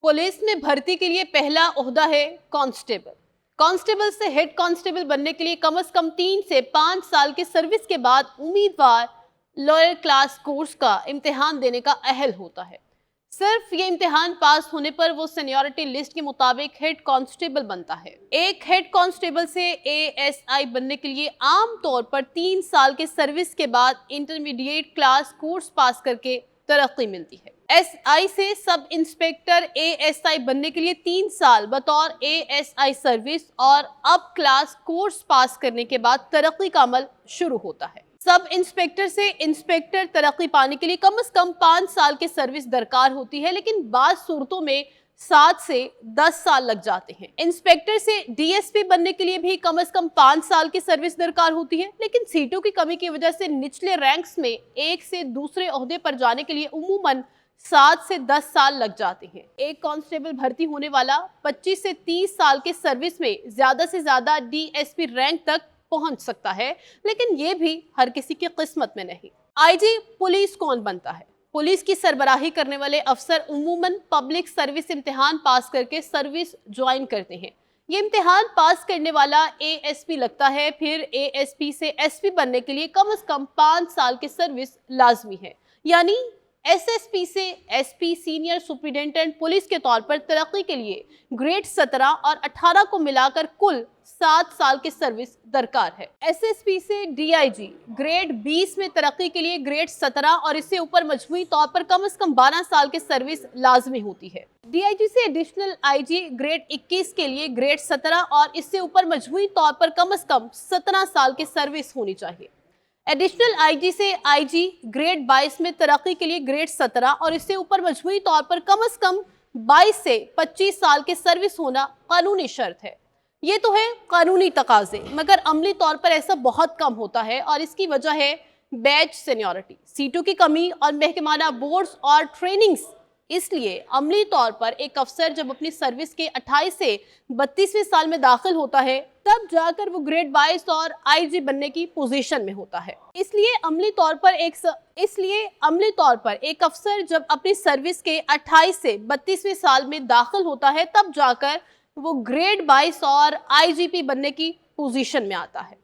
Police में भर्ती के लिए पहला ओहदा है कांस्टेबल। कांस्टेबल से हेड कांस्टेबल बनने के लिए कम से कम 3 से 5 साल की सर्विस के बाद उम्मीदवार लोअर क्लास कोर्स का इम्तिहान देने का अहल होता है। सिर्फ ये इम्तिहान पास होने पर वो सीनियरिटी लिस्ट के मुताबिक हेड कांस्टेबल बनता है। एक हेड कांस्टेबल से एएसआई बनने के लिए आम तौर पर 3 साल के सर्विस के बाद इंटरमीडिएट क्लास कोर्स पास करके तरक्की मिलती है। एसआई से सब इंस्पेक्टर एएसआई बनने के लिए 3 साल बतौर एएसआई सर्विस और अब क्लास कोर्स पास करने के बाद तरक्की का अमल शुरू होता है। सब इंस्पेक्टर से इंस्पेक्टर तरक्की पाने के लिए कम से कम 5 साल की सर्विस दरकार होती है, लेकिन बाज़ सूरतों में 7 से 10 साल लग जाते हैं। इंस्पेक्टर से डीएसपी बनने के लिए भी कम से कम 5 साल की सर्विस दरकार होती है, लेकिन सीटों की कमी की वजह से निचले रैंक्स में एक से दूसरे ओहदे पर जाने के लिए उमूमन 7 से 10 साल लग जाते हैं। एक कांस्टेबल भर्ती होने वाला 25 से 30 साल के सर्विस में ज्यादा से ज्यादा डीएसपी रैंक तक पहुंच सकता है, लेकिन ये भी हर किसी की किस्मत में नहीं। आईजी पुलिस कौन बनता है? पुलिस की सरबराही करने वाले अफसर उमूमन पब्लिक सर्विस इम्तिहान पास करके सर्विस ज्वाइन करते हैं। ये इम्तिहान पास करने वाला एएसपी लगता है, फिर एएसपी से एसपी बनने के लिए कम से कम 5 साल की सर्विस लाजमी है। यानी एसएसपी से एसपी सीनियर सुपरिटेंडेंट पुलिस के तौर पर तरक्की के लिए ग्रेड 17 और 18 को मिलाकर कुल 7 साल की सर्विस दरकार है। एसएसपी से डीआईजी ग्रेड 20 में तरक्की के लिए ग्रेड 17 और इससे ऊपर मजमूई तौर पर कम से कम 12 साल की सर्विस लाजमी होती है। डीआईजी से एडिशनल आईजी ग्रेड 21 के लिए ग्रेड 17 और इससे ऊपर मजमूई तौर पर कम से कम 17 साल की सर्विस होनी चाहिए। एडिशनल आईजी से आईजी ग्रेड 22 में तरक्की के लिए ग्रेड 17 और इससे ऊपर मजमूई तौर पर कम से कम 22 से 25 साल की सर्विस होना कानूनी शर्त है। ये तो है कानूनी तकाजे, मगर अमली तौर पर ऐसा बहुत कम होता है और इसकी वजह है बैच सीनियरिटी, सीटों की कमी और महकमाना बोर्ड्स और ट्रेनिंग्स। इसलिए अमली तौर पर एक अफसर जब अपनी सर्विस के 28 से 32वें साल में दाखिल होता है, तब जाकर वो ग्रेड 22 और आईजी बनने की पोजीशन में होता है। इसलिए अमली तौर पर एक अफसर जब अपनी सर्विस के 28 से 32वें साल में दाखिल होता है, तब जाकर वो ग्रेड 22 और आईजीपी बनने की पोजीशन में आता है।